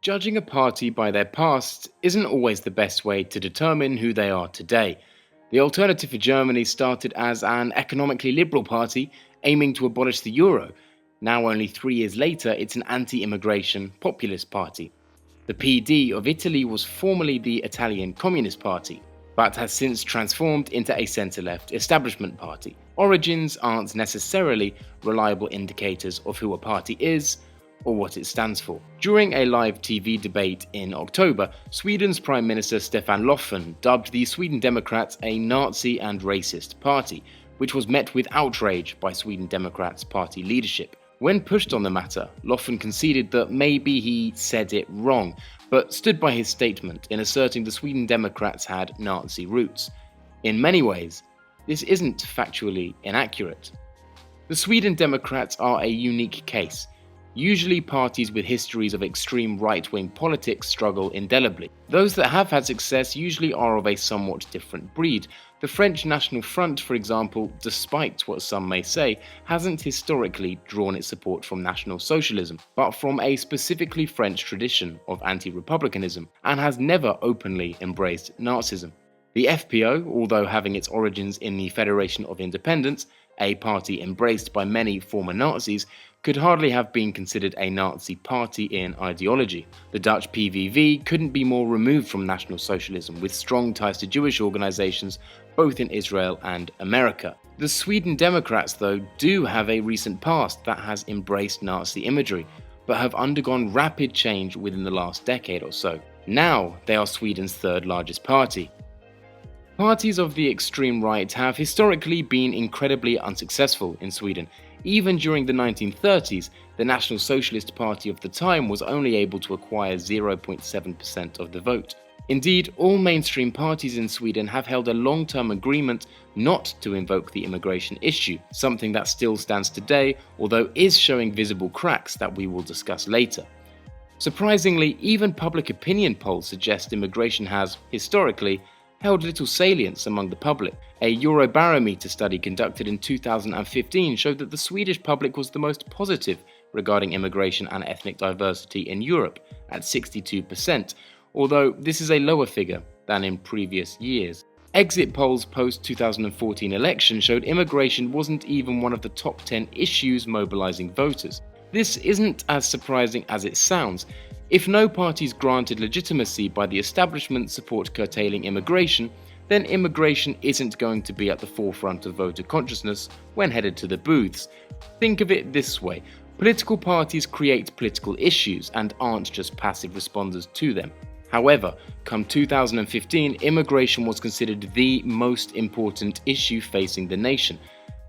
Judging a party by their past isn't always the best way to determine who they are today. The Alternative for Germany started as an economically liberal party aiming to abolish the euro. Now, only 3 years later, it's an anti-immigration populist party. The PD of Italy was formerly the Italian Communist Party, but has since transformed into a centre-left establishment party. Origins aren't necessarily reliable indicators of who a party is or what it stands for. During a live TV debate in October, Sweden's Prime Minister Stefan Löfven dubbed the Sweden Democrats a Nazi and racist party, which was met with outrage by Sweden Democrats party leadership. When pushed on the matter, Löfven conceded that maybe he said it wrong, but stood by his statement in asserting the Sweden Democrats had Nazi roots. In many ways, this isn't factually inaccurate. The Sweden Democrats are a unique case. Usually parties with histories of extreme right-wing politics struggle indelibly. Those that have had success usually are of a somewhat different breed. The French National Front, for example, despite what some may say, hasn't historically drawn its support from National Socialism, but from a specifically French tradition of anti-republicanism, and has never openly embraced Nazism. The FPO, although having its origins in the Federation of Independents, a party embraced by many former Nazis, could hardly have been considered a Nazi party in ideology. The Dutch PVV couldn't be more removed from National Socialism, with strong ties to Jewish organizations both in Israel and America. The Sweden Democrats, though, do have a recent past that has embraced Nazi imagery, but have undergone rapid change within the last decade or so. Now they are Sweden's third largest party. Parties of the extreme right have historically been incredibly unsuccessful in Sweden. Even during the 1930s, the National Socialist Party of the time was only able to acquire 0.7% of the vote. Indeed, all mainstream parties in Sweden have held a long-term agreement not to invoke the immigration issue, something that still stands today, although is showing visible cracks that we will discuss later. Surprisingly, even public opinion polls suggest immigration has, historically, held little salience among the public. A Eurobarometer study conducted in 2015 showed that the Swedish public was the most positive regarding immigration and ethnic diversity in Europe, at 62%, although this is a lower figure than in previous years. Exit polls post-2014 election showed immigration wasn't even one of the top 10 issues mobilizing voters. This isn't as surprising as it sounds. If no parties granted legitimacy by the establishment support curtailing immigration, then immigration isn't going to be at the forefront of voter consciousness when headed to the booths. Think of it this way: political parties create political issues and aren't just passive responders to them. However, come 2015, immigration was considered the most important issue facing the nation.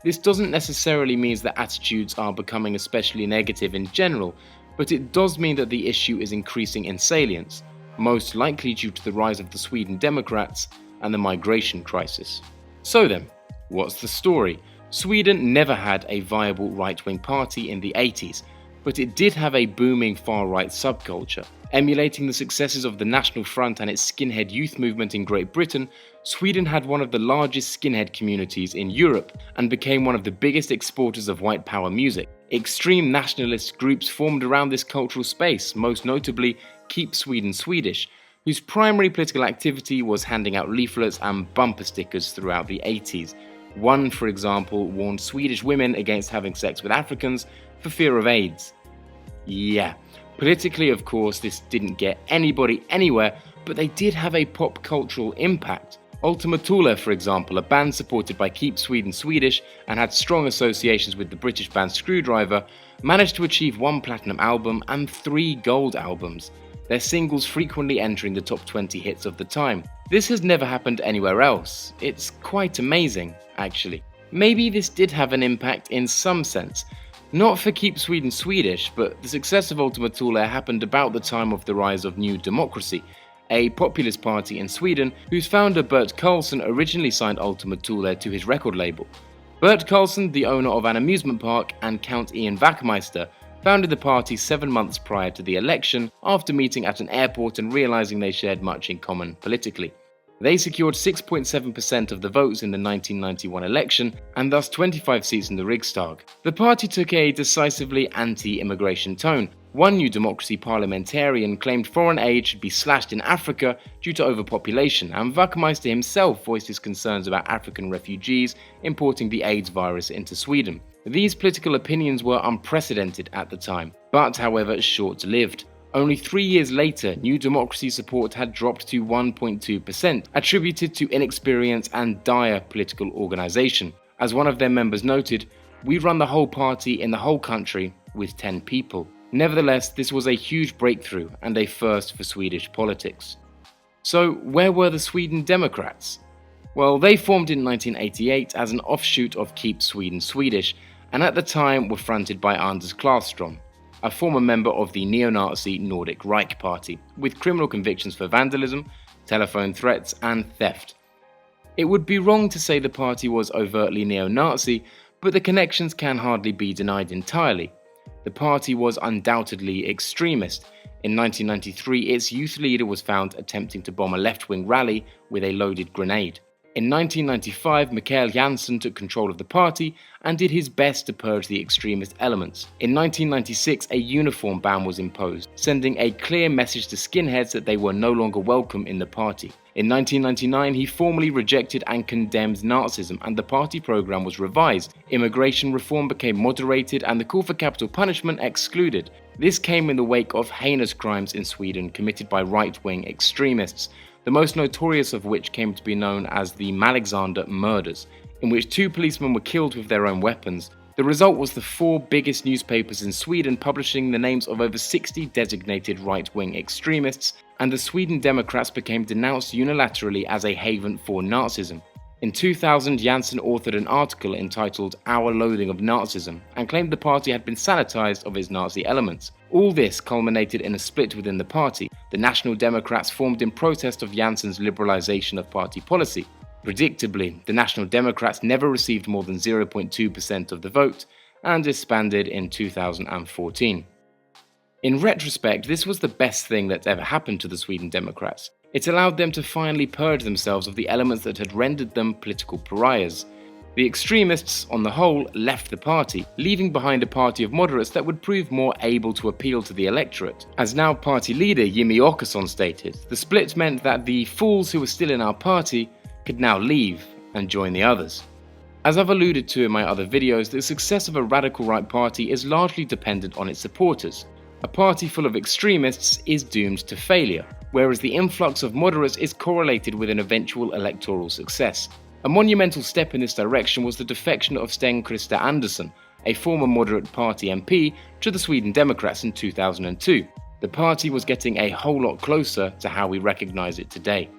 This doesn't necessarily mean that attitudes are becoming especially negative in general, but it does mean that the issue is increasing in salience, most likely due to the rise of the Sweden Democrats and the migration crisis. So then, what's the story? Sweden never had a viable right-wing party in the 80s, but it did have a booming far-right subculture. Emulating the successes of the National Front and its skinhead youth movement in Great Britain, Sweden had one of the largest skinhead communities in Europe and became one of the biggest exporters of white power music. Extreme nationalist groups formed around this cultural space, most notably Keep Sweden Swedish, whose primary political activity was handing out leaflets and bumper stickers throughout the 80s. One, for example, warned Swedish women against having sex with Africans for fear of AIDS. Yeah, politically, of course, this didn't get anybody anywhere, but they did have a pop cultural impact. Ultima Thule, for example, a band supported by Keep Sweden Swedish and had strong associations with the British band Screwdriver, managed to achieve 1 platinum album and 3 gold albums, their singles frequently entering the top 20 hits of the time. This has never happened anywhere else. It's quite amazing, actually. Maybe this did have an impact in some sense. Not for Keep Sweden Swedish, but the success of Ultima Thule happened about the time of the rise of New Democracy, a populist party in Sweden whose founder Bert Karlsson originally signed Ultima Thule to his record label. Bert Karlsson, the owner of an amusement park, and Count Ian Wachtmeister founded the party 7 months prior to the election after meeting at an airport and realizing they shared much in common politically. They secured 6.7% of the votes in the 1991 election and thus 25 seats in the Riksdag. The party took a decisively anti-immigration tone, One New Democracy parliamentarian claimed foreign aid should be slashed in Africa due to overpopulation, and Wachtmeister himself voiced his concerns about African refugees importing the AIDS virus into Sweden. These political opinions were unprecedented at the time, but however short-lived. Only 3 years later, New Democracy support had dropped to 1.2%, attributed to inexperience and dire political organisation. As one of their members noted, "We run the whole party in the whole country with 10 people. Nevertheless, this was a huge breakthrough and a first for Swedish politics. So, where were the Sweden Democrats? Well, they formed in 1988 as an offshoot of Keep Sweden Swedish, and at the time were fronted by Anders Klarström, a former member of the neo-Nazi Nordic Reich Party, with criminal convictions for vandalism, telephone threats, and theft. It would be wrong to say the party was overtly neo-Nazi, but the connections can hardly be denied entirely. The party was undoubtedly extremist. In 1993, its youth leader was found attempting to bomb a left-wing rally with a loaded grenade. In 1995, Mikael Jansen took control of the party and did his best to purge the extremist elements. In 1996, a uniform ban was imposed, sending a clear message to skinheads that they were no longer welcome in the party. In 1999, he formally rejected and condemned Nazism, and the party program was revised. Immigration reform became moderated and the call for capital punishment excluded. This came in the wake of heinous crimes in Sweden committed by right-wing extremists, the most notorious of which came to be known as the Malexander murders, in which 2 policemen were killed with their own weapons. The result was the 4 biggest newspapers in Sweden publishing the names of over 60 designated right-wing extremists, and the Sweden Democrats became denounced unilaterally as a haven for Nazism. In 2000, Jansen authored an article entitled "Our Loathing of Nazism" and claimed the party had been sanitized of its Nazi elements. All this culminated in a split within the party. The National Democrats formed in protest of Jansen's liberalization of party policy. Predictably, the National Democrats never received more than 0.2% of the vote and disbanded in 2014. In retrospect, this was the best thing that ever happened to the Sweden Democrats. It allowed them to finally purge themselves of the elements that had rendered them political pariahs. The extremists, on the whole, left the party, leaving behind a party of moderates that would prove more able to appeal to the electorate. As now party leader Jimmie Åkesson stated, the split meant that the fools who were still in our party could now leave and join the others. As I've alluded to in my other videos, the success of a radical right party is largely dependent on its supporters. A party full of extremists is doomed to failure, whereas the influx of moderates is correlated with an eventual electoral success. A monumental step in this direction was the defection of Sten Christer Andersson, a former moderate party MP, to the Sweden Democrats in 2002. The party was getting a whole lot closer to how we recognise it today.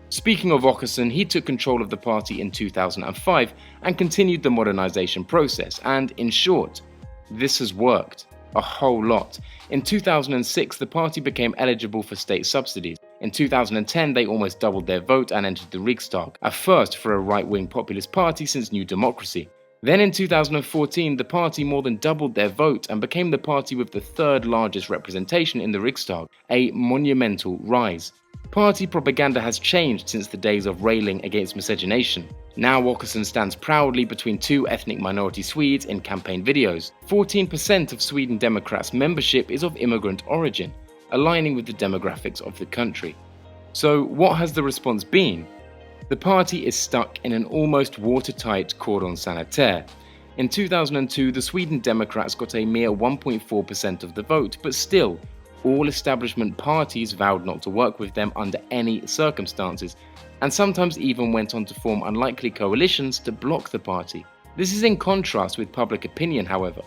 Speaking of Åkesson, he took control of the party in 2005 and continued the modernisation process, and in short, this has worked. A whole lot. In 2006, the party became eligible for state subsidies. In 2010, they almost doubled their vote and entered the Riksdag, a first for a right-wing populist party since New Democracy. Then in 2014, the party more than doubled their vote and became the party with the 3rd largest representation in the Riksdag, a monumental rise. Party propaganda has changed since the days of railing against miscegenation. Now Åkesson stands proudly between 2 ethnic minority Swedes in campaign videos. 14% of Sweden Democrats' membership is of immigrant origin, aligning with the demographics of the country. So what has the response been? The party is stuck in an almost watertight cordon sanitaire. In 2002, the Sweden Democrats got a mere 1.4% of the vote, but still, all establishment parties vowed not to work with them under any circumstances, and sometimes even went on to form unlikely coalitions to block the party. This is in contrast with public opinion, however.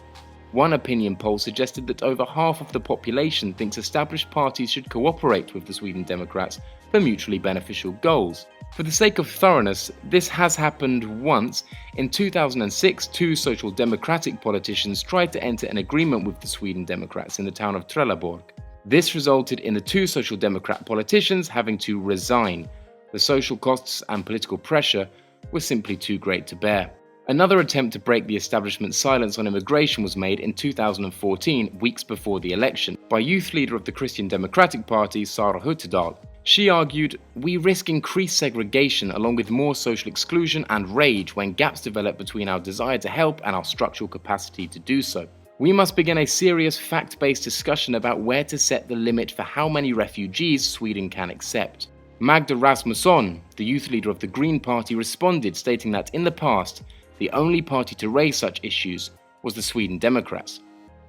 One opinion poll suggested that over half of the population thinks established parties should cooperate with the Sweden Democrats for mutually beneficial goals. For the sake of thoroughness, this has happened once. In 2006, 2 social democratic politicians tried to enter an agreement with the Sweden Democrats in the town of Trelleborg. This resulted in the 2 social democrat politicians having to resign. The social costs and political pressure were simply too great to bear. Another attempt to break the establishment's silence on immigration was made in 2014, weeks before the election, by youth leader of the Christian Democratic Party, Sara Huttedal. She argued, "We risk increased segregation along with more social exclusion and rage when gaps develop between our desire to help and our structural capacity to do so." We must begin a serious fact-based discussion about where to set the limit for how many refugees Sweden can accept. Magda Rasmusson, the youth leader of the Green Party, responded, stating that in the past, the only party to raise such issues was the Sweden Democrats.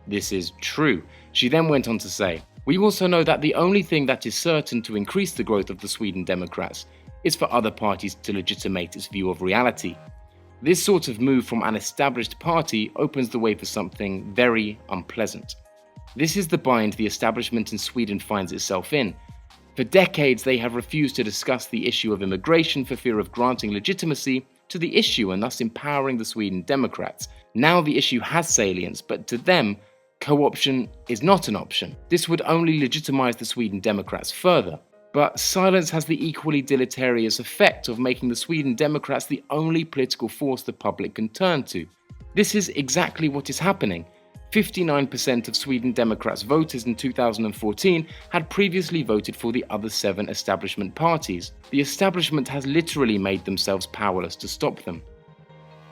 This is true. She then went on to say, "We also know that the only thing that is certain to increase the growth of the Sweden Democrats is for other parties to legitimate its view of reality. This sort of move from an established party opens the way for something very unpleasant. This is the bind the establishment in Sweden finds itself in. For decades, they have refused to discuss the issue of immigration for fear of granting legitimacy to the issue and thus empowering the Sweden Democrats. Now the issue has salience, but to them, co-option is not an option. This would only legitimize the Sweden Democrats further. But silence has the equally deleterious effect of making the Sweden Democrats the only political force the public can turn to. This is exactly what is happening. 59% of Sweden Democrats voters in 2014 had previously voted for the other 7 establishment parties. The establishment has literally made themselves powerless to stop them.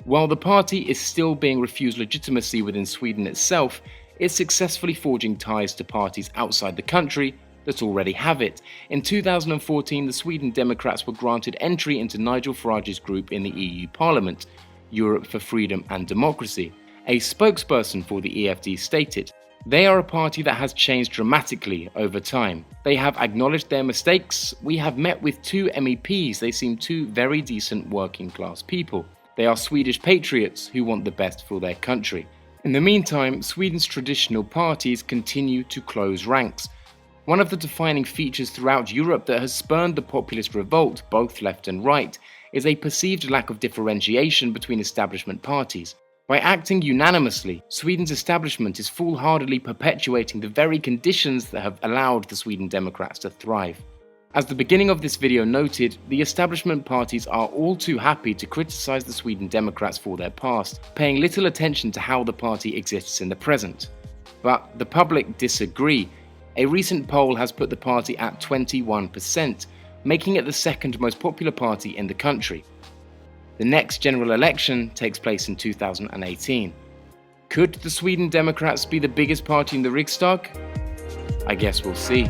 While the party is still being refused legitimacy within Sweden itself, it's successfully forging ties to parties outside the country that already have it. In 2014, the Sweden Democrats were granted entry into Nigel Farage's group in the EU Parliament, Europe for Freedom and Democracy. A spokesperson for the EFD stated, "They are a party that has changed dramatically over time. They have acknowledged their mistakes. We have met with 2 MEPs. They seem 2 very decent working class people. They are Swedish patriots who want the best for their country." In the meantime, Sweden's traditional parties continue to close ranks. One of the defining features throughout Europe that has spurned the populist revolt, both left and right, is a perceived lack of differentiation between establishment parties. By acting unanimously, Sweden's establishment is foolhardily perpetuating the very conditions that have allowed the Sweden Democrats to thrive. As the beginning of this video noted, the establishment parties are all too happy to criticize the Sweden Democrats for their past, paying little attention to how the party exists in the present. But the public disagree. A recent poll has put the party at 21%, making it the second most popular party in the country. The next general election takes place in 2018. Could the Sweden Democrats be the biggest party in the Riksdag? I guess we'll see.